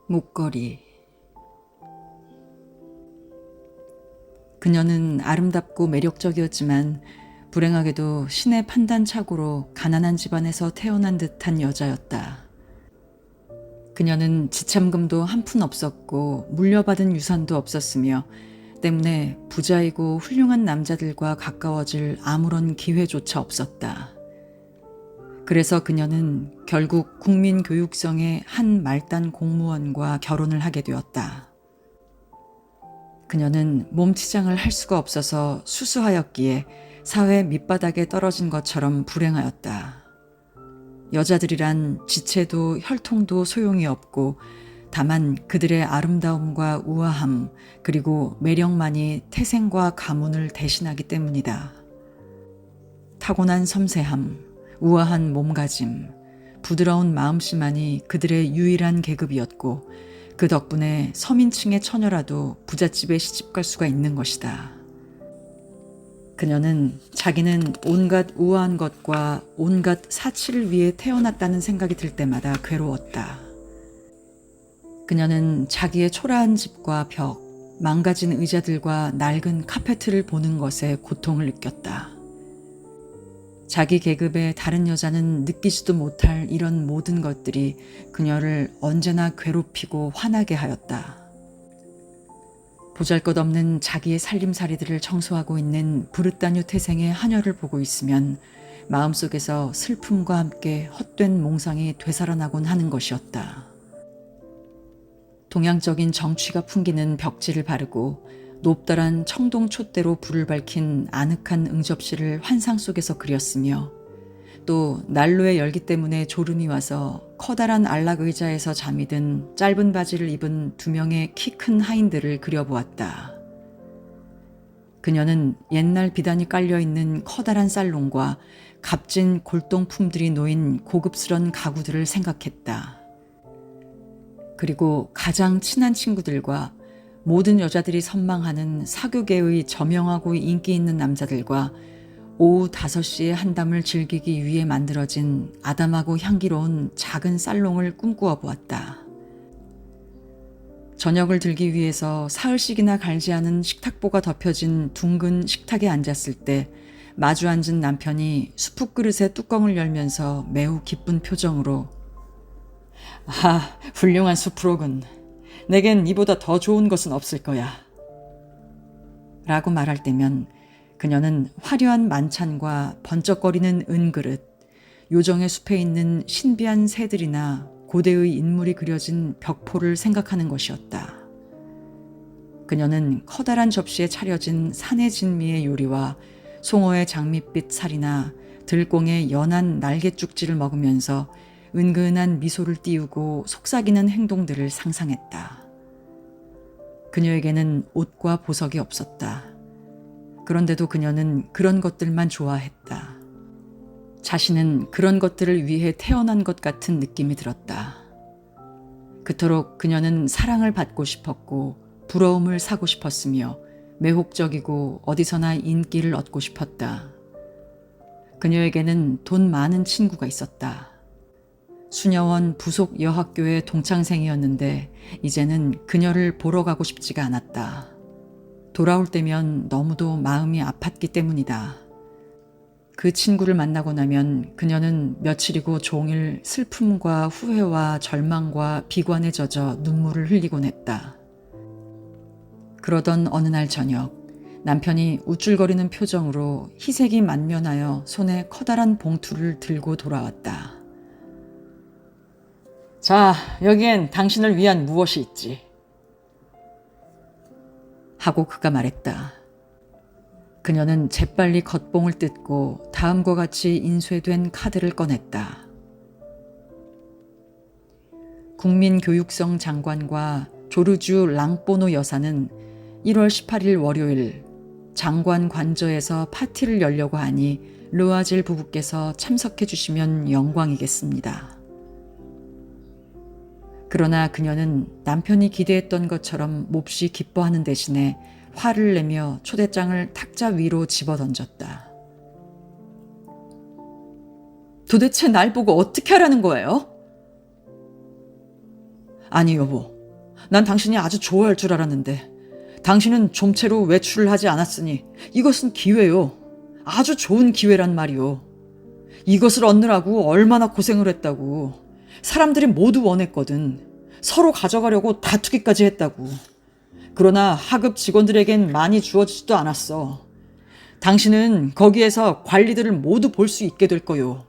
목걸이. 그녀는 아름답고 매력적이었지만 불행하게도 신의 판단착오로 가난한 집안에서 태어난 듯한 여자였다. 그녀는 지참금도 한 푼 없었고 물려받은 유산도 없었으며 때문에 부자이고 훌륭한 남자들과 가까워질 아무런 기회조차 없었다. 그래서 그녀는 결국 국민교육청의 한 말단 공무원과 결혼을 하게 되었다. 그녀는 몸치장을 할 수가 없어서 수수하였기에 사회 밑바닥에 떨어진 것처럼 불행하였다. 여자들이란 지체도 혈통도 소용이 없고 다만 그들의 아름다움과 우아함 그리고 매력만이 태생과 가문을 대신하기 때문이다. 타고난 섬세함, 우아한 몸가짐, 부드러운 마음씨만이 그들의 유일한 계급이었고 그 덕분에 서민층의 처녀라도 부잣집에 시집갈 수가 있는 것이다. 그녀는 자기는 온갖 우아한 것과 온갖 사치를 위해 태어났다는 생각이 들 때마다 괴로웠다. 그녀는 자기의 초라한 집과 벽, 망가진 의자들과 낡은 카페트를 보는 것에 고통을 느꼈다. 자기 계급의 다른 여자는 느끼지도 못할 이런 모든 것들이 그녀를 언제나 괴롭히고 화나게 하였다. 보잘것없는 자기의 살림살이들을 청소하고 있는 브르타뉴 태생의 하녀를 보고 있으면 마음속에서 슬픔과 함께 헛된 몽상이 되살아나곤 하는 것이었다. 동양적인 정취가 풍기는 벽지를 바르고 높다란 청동 촛대로 불을 밝힌 아늑한 응접실을 환상 속에서 그렸으며 또 난로의 열기 때문에 졸음이 와서 커다란 안락 의자에서 잠이 든 짧은 바지를 입은 두 명의 키 큰 하인들을 그려보았다. 그녀는 옛날 비단이 깔려있는 커다란 살롱과 값진 골동품들이 놓인 고급스런 가구들을 생각했다. 그리고 가장 친한 친구들과 모든 여자들이 선망하는 사교계의 저명하고 인기 있는 남자들과 오후 5시에 한담을 즐기기 위해 만들어진 아담하고 향기로운 작은 살롱을 꿈꾸어 보았다. 저녁을 들기 위해서 사흘씩이나 갈지 않은 식탁보가 덮여진 둥근 식탁에 앉았을 때 마주 앉은 남편이 수프 그릇의 뚜껑을 열면서 매우 기쁜 표정으로 "아, 훌륭한 수프로군. 내겐 이보다 더 좋은 것은 없을 거야." 라고 말할 때면 그녀는 화려한 만찬과 번쩍거리는 은그릇, 요정의 숲에 있는 신비한 새들이나 고대의 인물이 그려진 벽포를 생각하는 것이었다. 그녀는 커다란 접시에 차려진 산의 진미의 요리와 송어의 장밋빛 살이나 들공의 연한 날갯죽지를 먹으면서 은근한 미소를 띄우고 속삭이는 행동들을 상상했다. 그녀에게는 옷과 보석이 없었다. 그런데도 그녀는 그런 것들만 좋아했다. 자신은 그런 것들을 위해 태어난 것 같은 느낌이 들었다. 그토록 그녀는 사랑을 받고 싶었고 부러움을 사고 싶었으며 매혹적이고 어디서나 인기를 얻고 싶었다. 그녀에게는 돈 많은 친구가 있었다. 수녀원 부속 여학교의 동창생이었는데 이제는 그녀를 보러 가고 싶지가 않았다. 돌아올 때면 너무도 마음이 아팠기 때문이다. 그 친구를 만나고 나면 그녀는 며칠이고 종일 슬픔과 후회와 절망과 비관에 젖어 눈물을 흘리곤 했다. 그러던 어느 날 저녁, 남편이 우쭐거리는 표정으로 희색이 만면하여 손에 커다란 봉투를 들고 돌아왔다. "자, 여기엔 당신을 위한 무엇이 있지?" 하고 그가 말했다. 그녀는 재빨리 겉봉을 뜯고 다음과 같이 인쇄된 카드를 꺼냈다. 국민교육청 장관과 조르주 랑보노 여사는 1월 18일 월요일 장관 관저에서 파티를 열려고 하니 르와젤 부부께서 참석해 주시면 영광이겠습니다. 그러나 그녀는 남편이 기대했던 것처럼 몹시 기뻐하는 대신에 화를 내며 초대장을 탁자 위로 집어던졌다. "도대체 날 보고 어떻게 하라는 거예요?" "아니 여보, 난 당신이 아주 좋아할 줄 알았는데 당신은 좀채로 외출을 하지 않았으니 이것은 기회요. 아주 좋은 기회란 말이요. 이것을 얻느라고 얼마나 고생을 했다고. 사람들이 모두 원했거든. 서로 가져가려고 다투기까지 했다고. 그러나 하급 직원들에겐 많이 주어지지도 않았어. 당신은 거기에서 관리들을 모두 볼 수 있게 될 거요.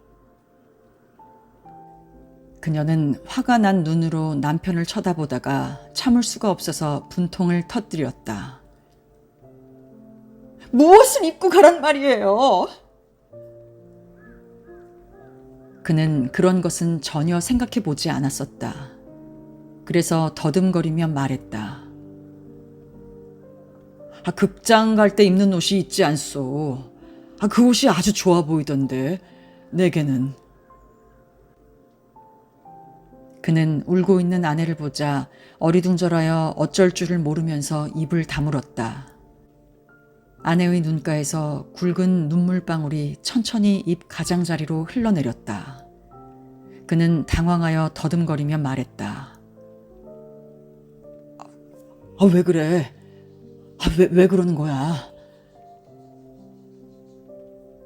그녀는 화가 난 눈으로 남편을 쳐다보다가 참을 수가 없어서 분통을 터뜨렸다. 무엇을 입고 가란 말이에요? 그는 그런 것은 전혀 생각해 보지 않았었다. 그래서 더듬거리며 말했다. 극장 갈 때 입는 옷이 있지 않소. 그 옷이 아주 좋아 보이던데 내게는. 그는 울고 있는 아내를 보자 어리둥절하여 어쩔 줄을 모르면서 입을 다물었다. 아내의 눈가에서 굵은 눈물방울이 천천히 입 가장자리로 흘러내렸다. 그는 당황하여 더듬거리며 말했다. 왜 그래? 왜 그러는 거야?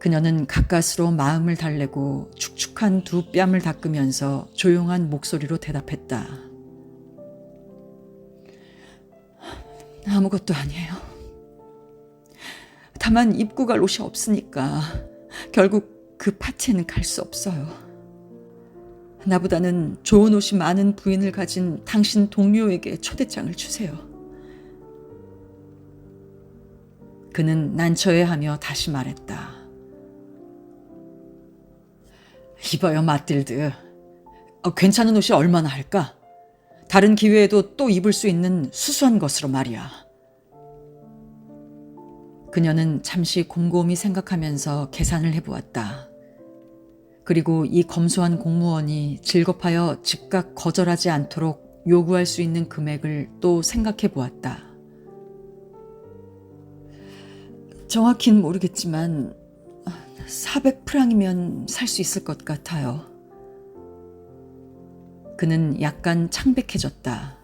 그녀는 가까스로 마음을 달래고 축축한 두 뺨을 닦으면서 조용한 목소리로 대답했다. 아무것도 아니에요. 다만 입고 갈 옷이 없으니까 결국 그 파티에는 갈 수 없어요. 나보다는 좋은 옷이 많은 부인을 가진 당신 동료에게 초대장을 주세요. 그는 난처해하며 다시 말했다. 이봐요, 마틸드. 괜찮은 옷이 얼마나 할까? 다른 기회에도 또 입을 수 있는 수수한 것으로 말이야. 그녀는 잠시 곰곰이 생각하면서 계산을 해보았다. 그리고 이 검소한 공무원이 질겁하여 즉각 거절하지 않도록 요구할 수 있는 금액을 또 생각해 보았다. 정확히는 모르겠지만 400프랑이면 살 수 있을 것 같아요. 그는 약간 창백해졌다.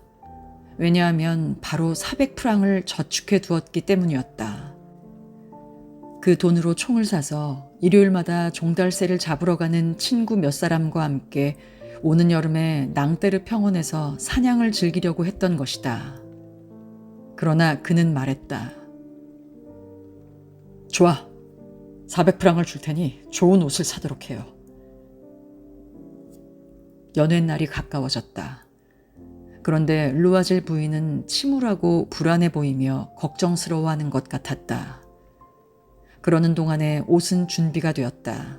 왜냐하면 바로 400프랑을 저축해 두었기 때문이었다. 그 돈으로 총을 사서 일요일마다 종달새를 잡으러 가는 친구 몇 사람과 함께 오는 여름에 낭테르 평원에서 사냥을 즐기려고 했던 것이다. 그러나 그는 말했다. 좋아. 400프랑을 줄 테니 좋은 옷을 사도록 해요. 연회날이 가까워졌다. 그런데 르와젤 부인은 침울하고 불안해 보이며 걱정스러워하는 것 같았다. 그러는 동안에 옷은 준비가 되었다.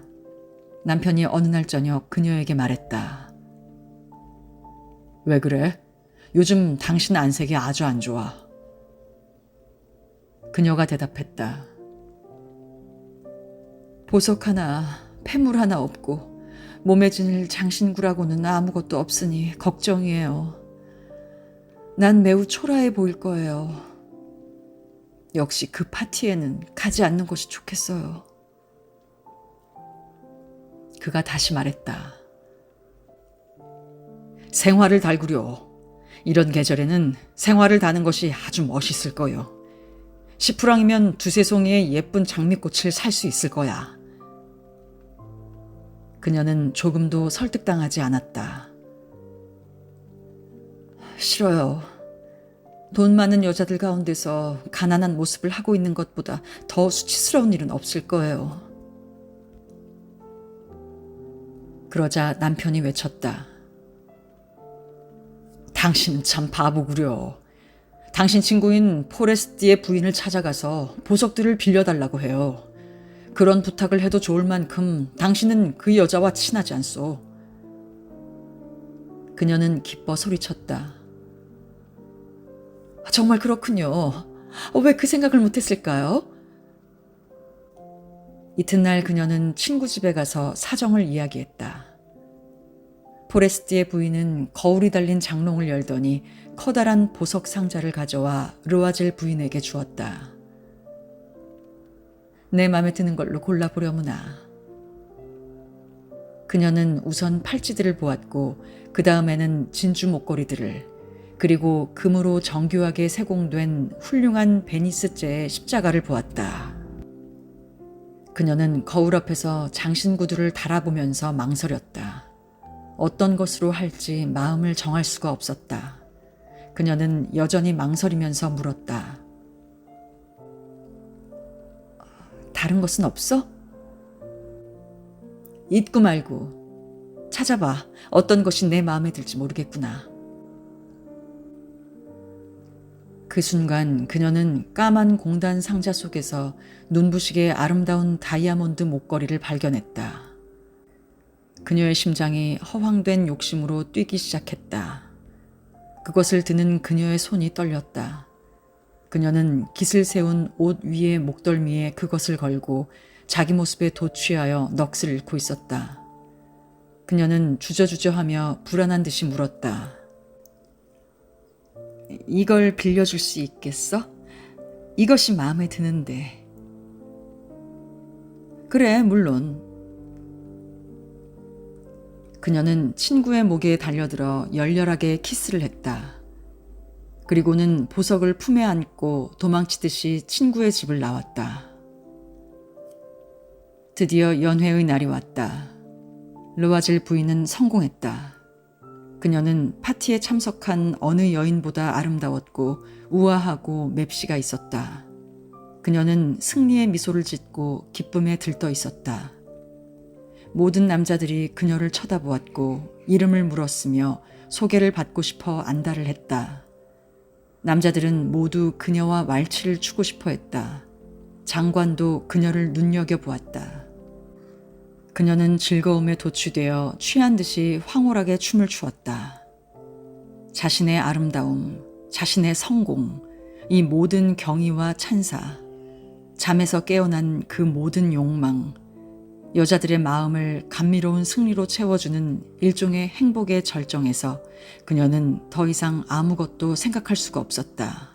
남편이 어느 날 저녁 그녀에게 말했다. 왜 그래? 요즘 당신 안색이 아주 안 좋아. 그녀가 대답했다. 보석 하나, 폐물 하나 없고 몸에 지닐 장신구라고는 아무것도 없으니 걱정이에요. 난 매우 초라해 보일 거예요. 역시 그 파티에는 가지 않는 것이 좋겠어요. 그가 다시 말했다. 생화를 달구려. 이런 계절에는 생화를 다는 것이 아주 멋있을 거요. 10프랑이면 두세 송이의 예쁜 장미꽃을 살 수 있을 거야. 그녀는 조금도 설득당하지 않았다. 싫어요. 돈 많은 여자들 가운데서 가난한 모습을 하고 있는 것보다 더 수치스러운 일은 없을 거예요. 그러자 남편이 외쳤다. 당신은 참 바보구려. 당신 친구인 포레스티의 부인을 찾아가서 보석들을 빌려달라고 해요. 그런 부탁을 해도 좋을 만큼 당신은 그 여자와 친하지 않소. 그녀는 기뻐 소리쳤다. 정말 그렇군요. 왜 그 생각을 못했을까요? 이튿날 그녀는 친구 집에 가서 사정을 이야기했다. 포레스티의 부인은 거울이 달린 장롱을 열더니 커다란 보석 상자를 가져와 르와젤 부인에게 주었다. 내 맘에 드는 걸로 골라보려무나. 그녀는 우선 팔찌들을 보았고 그 다음에는 진주 목걸이들을, 그리고 금으로 정교하게 세공된 훌륭한 베니스제의 십자가를 보았다. 그녀는 거울 앞에서 장신구두를 달아보면서 망설였다. 어떤 것으로 할지 마음을 정할 수가 없었다. 그녀는 여전히 망설이면서 물었다. 다른 것은 없어? 잊고 말고 찾아봐. 어떤 것이 내 마음에 들지 모르겠구나. 그 순간 그녀는 까만 공단 상자 속에서 눈부시게 아름다운 다이아몬드 목걸이를 발견했다. 그녀의 심장이 허황된 욕심으로 뛰기 시작했다. 그것을 드는 그녀의 손이 떨렸다. 그녀는 깃을 세운 옷 위의 목덜미에 그것을 걸고 자기 모습에 도취하여 넋을 잃고 있었다. 그녀는 주저주저하며 불안한 듯이 물었다. 이걸 빌려줄 수 있겠어? 이것이 마음에 드는데. 그래, 물론. 그녀는 친구의 목에 달려들어 열렬하게 키스를 했다. 그리고는 보석을 품에 안고 도망치듯이 친구의 집을 나왔다. 드디어 연회의 날이 왔다. 르와젤 부인은 성공했다. 그녀는 파티에 참석한 어느 여인보다 아름다웠고 우아하고 맵시가 있었다. 그녀는 승리의 미소를 짓고 기쁨에 들떠 있었다. 모든 남자들이 그녀를 쳐다보았고 이름을 물었으며 소개를 받고 싶어 안달을 했다. 남자들은 모두 그녀와 왈츠를 추고 싶어 했다. 장관도 그녀를 눈여겨보았다. 그녀는 즐거움에 도취되어 취한 듯이 황홀하게 춤을 추었다. 자신의 아름다움, 자신의 성공, 이 모든 경의와 찬사, 잠에서 깨어난 그 모든 욕망, 여자들의 마음을 감미로운 승리로 채워주는 일종의 행복의 절정에서 그녀는 더 이상 아무것도 생각할 수가 없었다.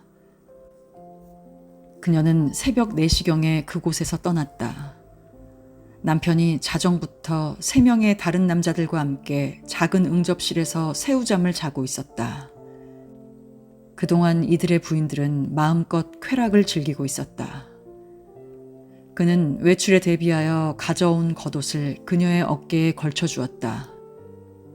그녀는 새벽 4시경에 그곳에서 떠났다. 남편이 자정부터 3명의 다른 남자들과 함께 작은 응접실에서 새우잠을 자고 있었다. 그동안 이들의 부인들은 마음껏 쾌락을 즐기고 있었다. 그는 외출에 대비하여 가져온 겉옷을 그녀의 어깨에 걸쳐주었다.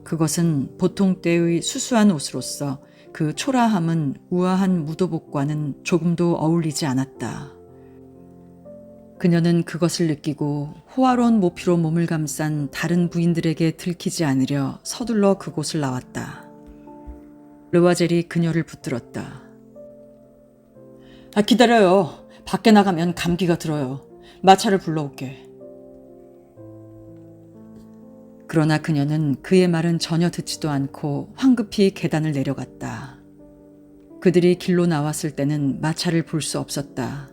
그것은 보통 때의 수수한 옷으로서 그 초라함은 우아한 무도복과는 조금도 어울리지 않았다. 그녀는 그것을 느끼고 호화로운 모피로 몸을 감싼 다른 부인들에게 들키지 않으려 서둘러 그곳을 나왔다. 르와젤이 그녀를 붙들었다. 기다려요. 밖에 나가면 감기가 들어요. 마차를 불러올게. 그러나 그녀는 그의 말은 전혀 듣지도 않고 황급히 계단을 내려갔다. 그들이 길로 나왔을 때는 마차를 볼 수 없었다.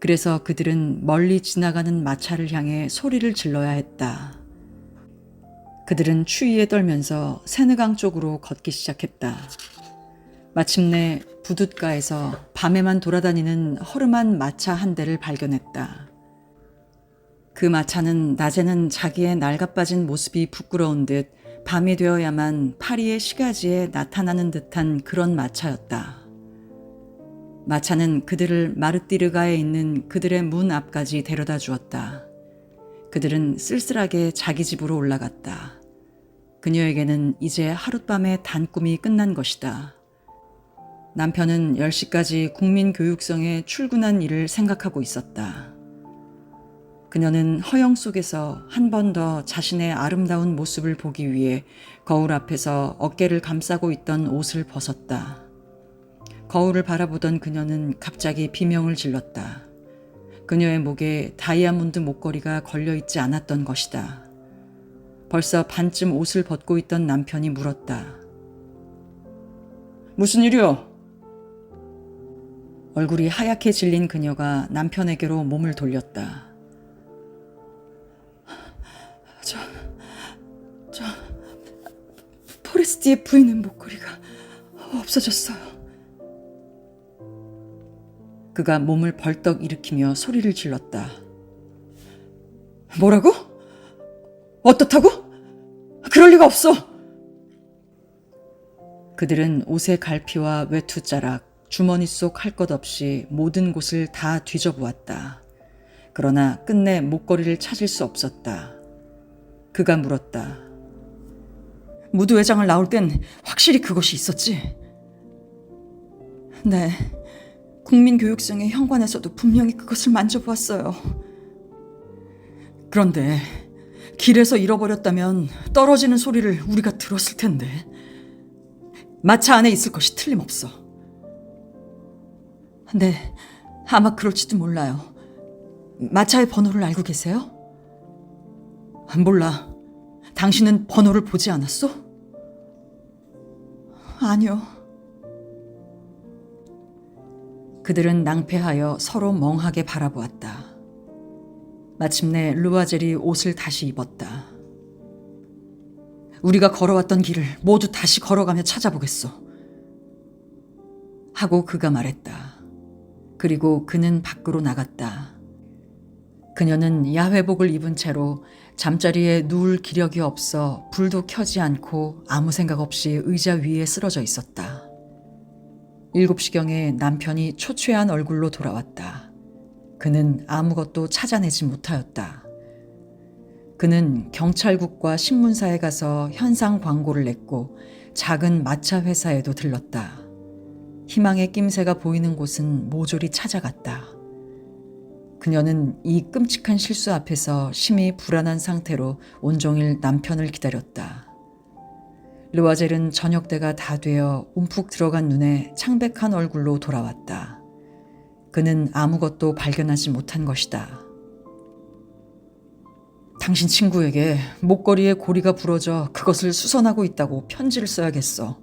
그래서 그들은 멀리 지나가는 마차를 향해 소리를 질러야 했다. 그들은 추위에 떨면서 세느강 쪽으로 걷기 시작했다. 마침내 부둣가에서 밤에만 돌아다니는 허름한 마차 한 대를 발견했다. 그 마차는 낮에는 자기의 낡아빠진 모습이 부끄러운 듯 밤이 되어야만 파리의 시가지에 나타나는 듯한 그런 마차였다. 마차는 그들을 마르띠르가에 있는 그들의 문 앞까지 데려다 주었다. 그들은 쓸쓸하게 자기 집으로 올라갔다. 그녀에게는 이제 하룻밤의 단꿈이 끝난 것이다. 남편은 10시까지 국민교육성에 출근한 일을 생각하고 있었다. 그녀는 허영 속에서 한 번 더 자신의 아름다운 모습을 보기 위해 거울 앞에서 어깨를 감싸고 있던 옷을 벗었다. 거울을 바라보던 그녀는 갑자기 비명을 질렀다. 그녀의 목에 다이아몬드 목걸이가 걸려있지 않았던 것이다. 벌써 반쯤 옷을 벗고 있던 남편이 물었다. 무슨 일이요? 얼굴이 하얗게 질린 그녀가 남편에게로 몸을 돌렸다. 포레스티의 부인의 목걸이가 없어졌어요. 그가 몸을 벌떡 일으키며 소리를 질렀다. 뭐라고? 어떻다고? 그럴 리가 없어. 그들은 옷의 갈피와 외투자락, 주머니 속 할 것 없이 모든 곳을 다 뒤져보았다. 그러나 끝내 목걸이를 찾을 수 없었다. 그가 물었다. 무드회장을 나올 땐 확실히 그것이 있었지? 네, 국민교육청의 현관에서도 분명히 그것을 만져보았어요. 그런데 길에서 잃어버렸다면 떨어지는 소리를 우리가 들었을 텐데. 마차 안에 있을 것이 틀림없어. 네, 아마 그럴지도 몰라요. 마차의 번호를 알고 계세요? 몰라. 당신은 번호를 보지 않았어? 아니요. 그들은 낭패하여 서로 멍하게 바라보았다. 마침내 르와젤이 옷을 다시 입었다. 우리가 걸어왔던 길을 모두 다시 걸어가며 찾아보겠소. 하고 그가 말했다. 그리고 그는 밖으로 나갔다. 그녀는 야회복을 입은 채로 잠자리에 누울 기력이 없어 불도 켜지 않고 아무 생각 없이 의자 위에 쓰러져 있었다. 7시경에 남편이 초췌한 얼굴로 돌아왔다. 그는 아무것도 찾아내지 못하였다. 그는 경찰국과 신문사에 가서 현상 광고를 냈고 작은 마차 회사에도 들렀다. 희망의 낌새가 보이는 곳은 모조리 찾아갔다. 그녀는 이 끔찍한 실수 앞에서 심히 불안한 상태로 온종일 남편을 기다렸다. 르와젤은 저녁 때가 다 되어 움푹 들어간 눈에 창백한 얼굴로 돌아왔다. 그는 아무것도 발견하지 못한 것이다. 당신 친구에게 목걸이에 고리가 부러져 그것을 수선하고 있다고 편지를 써야겠어.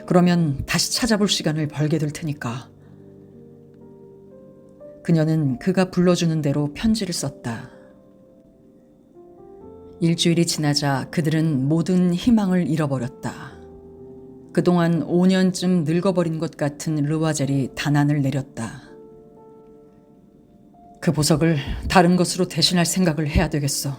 그러면 다시 찾아볼 시간을 벌게 될 테니까. 그녀는 그가 불러주는 대로 편지를 썼다. 일주일이 지나자 그들은 모든 희망을 잃어버렸다. 그동안 5년쯤 늙어버린 것 같은 르와젤이 단안을 내렸다. 그 보석을 다른 것으로 대신할 생각을 해야 되겠어.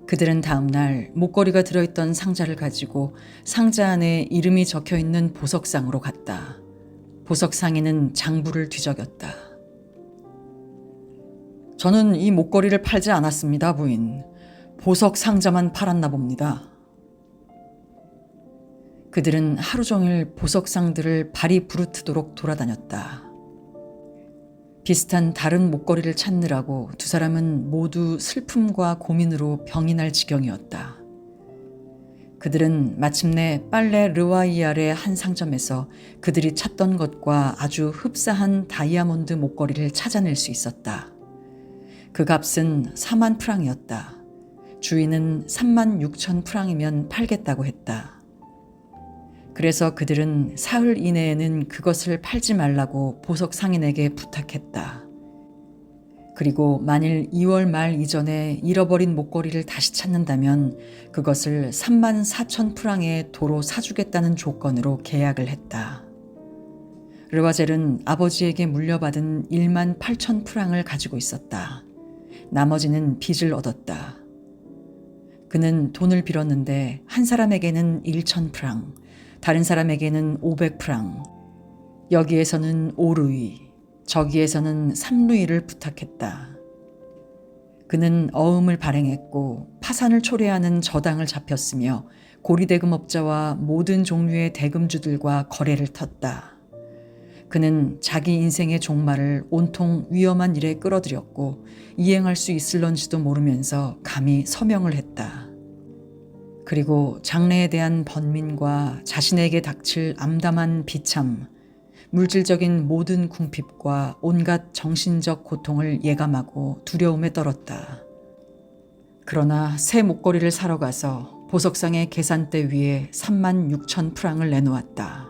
그들은 다음 날 목걸이가 들어있던 상자를 가지고 상자 안에 이름이 적혀있는 보석상으로 갔다. 보석상에는 장부를 뒤적였다. 저는 이 목걸이를 팔지 않았습니다, 부인. 보석 상자만 팔았나 봅니다. 그들은 하루 종일 보석상들을 발이 부르트도록 돌아다녔다. 비슷한 다른 목걸이를 찾느라고 두 사람은 모두 슬픔과 고민으로 병이 날 지경이었다. 그들은 마침내 빨레 르와이알의 한 상점에서 그들이 찾던 것과 아주 흡사한 다이아몬드 목걸이를 찾아낼 수 있었다. 그 값은 4만 프랑이었다. 주인은 3만 6천 프랑이면 팔겠다고 했다. 그래서 그들은 사흘 이내에는 그것을 팔지 말라고 보석 상인에게 부탁했다. 그리고 만일 2월 말 이전에 잃어버린 목걸이를 다시 찾는다면 그것을 3만 4천 프랑에 도로 사주겠다는 조건으로 계약을 했다. 르와젤은 아버지에게 물려받은 1만 8천 프랑을 가지고 있었다. 나머지는 빚을 얻었다. 그는 돈을 빌었는데 한 사람에게는 1천 프랑, 다른 사람에게는 500프랑, 여기에서는 5루이, 저기에서는 3루이를 부탁했다. 그는 어음을 발행했고 파산을 초래하는 저당을 잡혔으며 고리대금업자와 모든 종류의 대금주들과 거래를 텄다. 그는 자기 인생의 종말을 온통 위험한 일에 끌어들였고 이행할 수 있을런지도 모르면서 감히 서명을 했다. 그리고 장래에 대한 번민과 자신에게 닥칠 암담한 비참, 물질적인 모든 궁핍과 온갖 정신적 고통을 예감하고 두려움에 떨었다. 그러나 새 목걸이를 사러 가서 보석상의 계산대 위에 3만 6천 프랑을 내놓았다.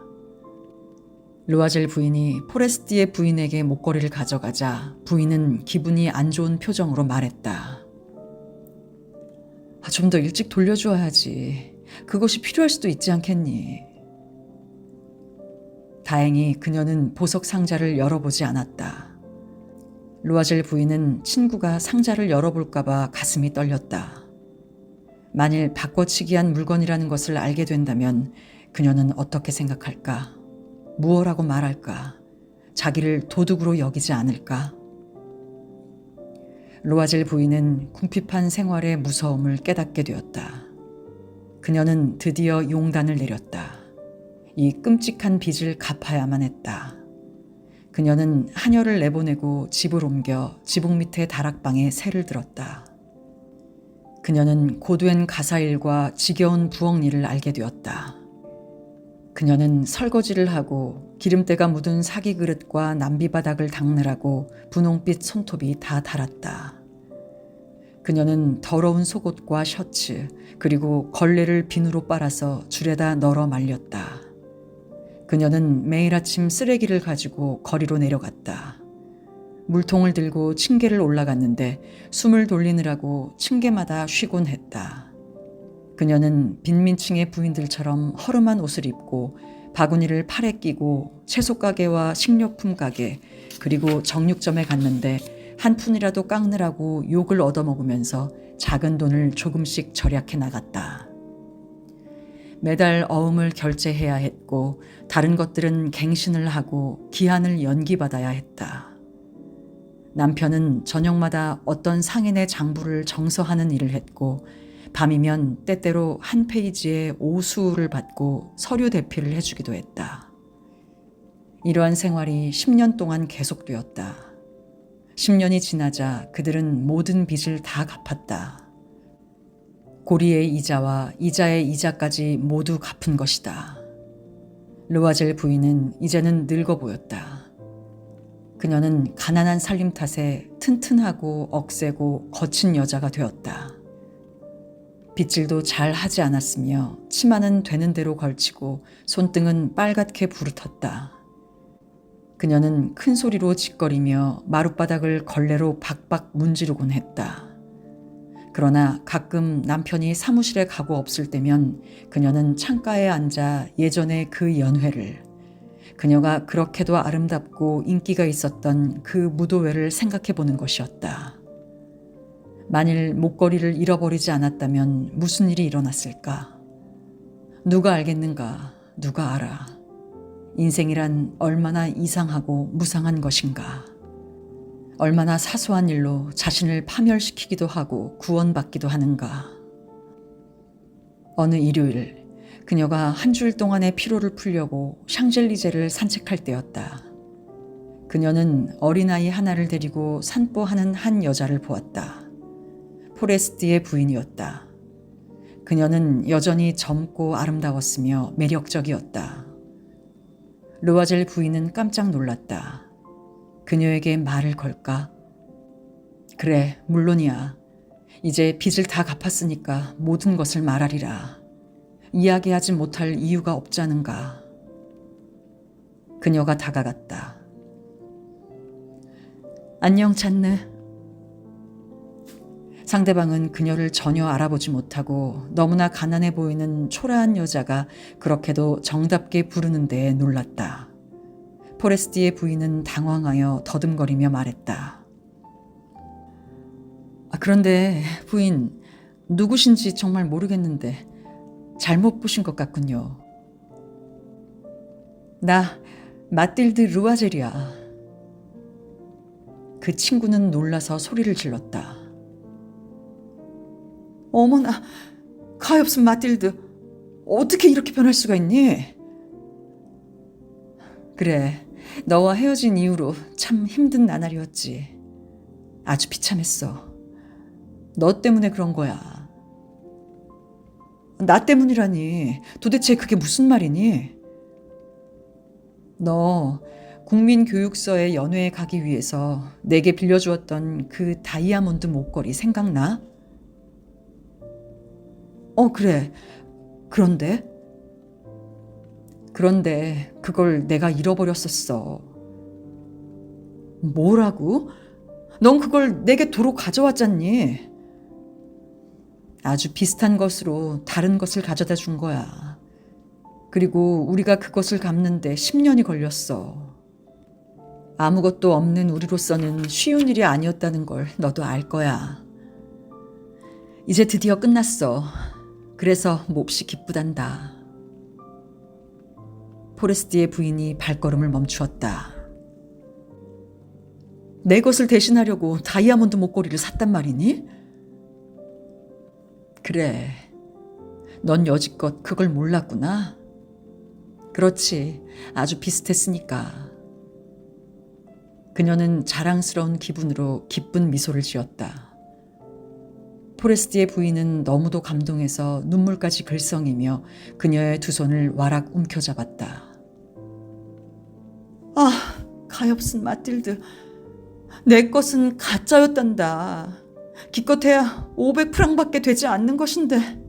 르와젤 부인이 포레스티의 부인에게 목걸이를 가져가자 부인은 기분이 안 좋은 표정으로 말했다. 좀 더 일찍 돌려주어야지. 그것이 필요할 수도 있지 않겠니? 다행히 그녀는 보석 상자를 열어보지 않았다. 르와젤 부인은 친구가 상자를 열어볼까봐 가슴이 떨렸다. 만일 바꿔치기한 물건이라는 것을 알게 된다면 그녀는 어떻게 생각할까? 무엇라고 말할까? 자기를 도둑으로 여기지 않을까? 로아젤 부인은 궁핍한 생활의 무서움을 깨닫게 되었다. 그녀는 드디어 용단을 내렸다. 이 끔찍한 빚을 갚아야만 했다. 그녀는 하녀를 내보내고 집을 옮겨 지붕 밑의 다락방에 새를 들었다. 그녀는 고된 가사일과 지겨운 부엌 일을 알게 되었다. 그녀는 설거지를 하고 기름때가 묻은 사기 그릇과 남비바닥을 닦느라고 분홍빛 손톱이 다 닳았다. 그녀는 더러운 속옷과 셔츠 그리고 걸레를 비누로 빨아서 줄에다 널어 말렸다. 그녀는 매일 아침 쓰레기를 가지고 거리로 내려갔다. 물통을 들고 층계를 올라갔는데 숨을 돌리느라고 층계마다 쉬곤 했다. 그녀는 빈민층의 부인들처럼 허름한 옷을 입고 바구니를 팔에 끼고 채소가게와 식료품 가게 그리고 정육점에 갔는데 한 푼이라도 깎느라고 욕을 얻어먹으면서 작은 돈을 조금씩 절약해 나갔다. 매달 어음을 결제해야 했고 다른 것들은 갱신을 하고 기한을 연기받아야 했다. 남편은 저녁마다 어떤 상인의 장부를 정서하는 일을 했고 밤이면 때때로 한 페이지에 오수를 받고 서류 대피를 해주기도 했다. 이러한 생활이 10년 동안 계속되었다. 10년이 지나자 그들은 모든 빚을 다 갚았다. 고리의 이자와 이자의 이자까지 모두 갚은 것이다. 르와젤 부인은 이제는 늙어 보였다. 그녀는 가난한 살림 탓에 튼튼하고 억세고 거친 여자가 되었다. 빗질도 잘 하지 않았으며 치마는 되는 대로 걸치고 손등은 빨갛게 부르텄다. 그녀는 큰 소리로 짓거리며 마룻바닥을 걸레로 박박 문지르곤 했다. 그러나 가끔 남편이 사무실에 가고 없을 때면 그녀는 창가에 앉아 예전의 그 연회를, 그녀가 그렇게도 아름답고 인기가 있었던 그 무도회를 생각해 보는 것이었다. 만일 목걸이를 잃어버리지 않았다면 무슨 일이 일어났을까? 누가 알겠는가? 누가 알아? 인생이란 얼마나 이상하고 무상한 것인가? 얼마나 사소한 일로 자신을 파멸시키기도 하고 구원받기도 하는가? 어느 일요일, 그녀가 한 주일 동안의 피로를 풀려고 샹젤리제를 산책할 때였다. 그녀는 어린아이 하나를 데리고 산보하는 한 여자를 보았다. 포레스티의 부인이었다. 그녀는 여전히 젊고 아름다웠으며 매력적이었다. 르와젤 부인은 깜짝 놀랐다. 그녀에게 말을 걸까? 그래, 물론이야. 이제 빚을 다 갚았으니까 모든 것을 말하리라. 이야기하지 못할 이유가 없자는가. 그녀가 다가갔다. 안녕, 잔느. 상대방은 그녀를 전혀 알아보지 못하고 너무나 가난해 보이는 초라한 여자가 그렇게도 정답게 부르는 데에 놀랐다. 포레스티의 부인은 당황하여 더듬거리며 말했다. 그런데 부인, 누구신지 정말 모르겠는데 잘못 보신 것 같군요. 나 마틸드 르와젤이야. 그 친구는 놀라서 소리를 질렀다. 어머나, 가엾은 마틸드, 어떻게 이렇게 변할 수가 있니? 그래, 너와 헤어진 이후로 참 힘든 나날이었지. 아주 비참했어. 너 때문에 그런 거야. 나 때문이라니, 도대체 그게 무슨 말이니? 너 국민교육서에 연회에 가기 위해서 내게 빌려주었던 그 다이아몬드 목걸이 생각나? 그래. 그런데 그걸 내가 잃어버렸었어. 뭐라고? 넌 그걸 내게 도로 가져왔잖니. 아주 비슷한 것으로 다른 것을 가져다 준 거야. 그리고 우리가 그것을 갚는데 10년이 걸렸어. 아무것도 없는 우리로서는 쉬운 일이 아니었다는 걸 너도 알 거야. 이제 드디어 끝났어. 그래서 몹시 기쁘단다. 포레스티의 부인이 발걸음을 멈추었다. 내 것을 대신하려고 다이아몬드 목걸이를 샀단 말이니? 그래. 넌 여지껏 그걸 몰랐구나. 그렇지. 아주 비슷했으니까. 그녀는 자랑스러운 기분으로 기쁜 미소를 지었다. 포레스티의 부인은 너무도 감동해서 눈물까지 글썽이며 그녀의 두 손을 와락 움켜잡았다. 아, 가엾은 마틸드. 내 것은 가짜였단다. 기껏해야 500프랑밖에 되지 않는 것인데.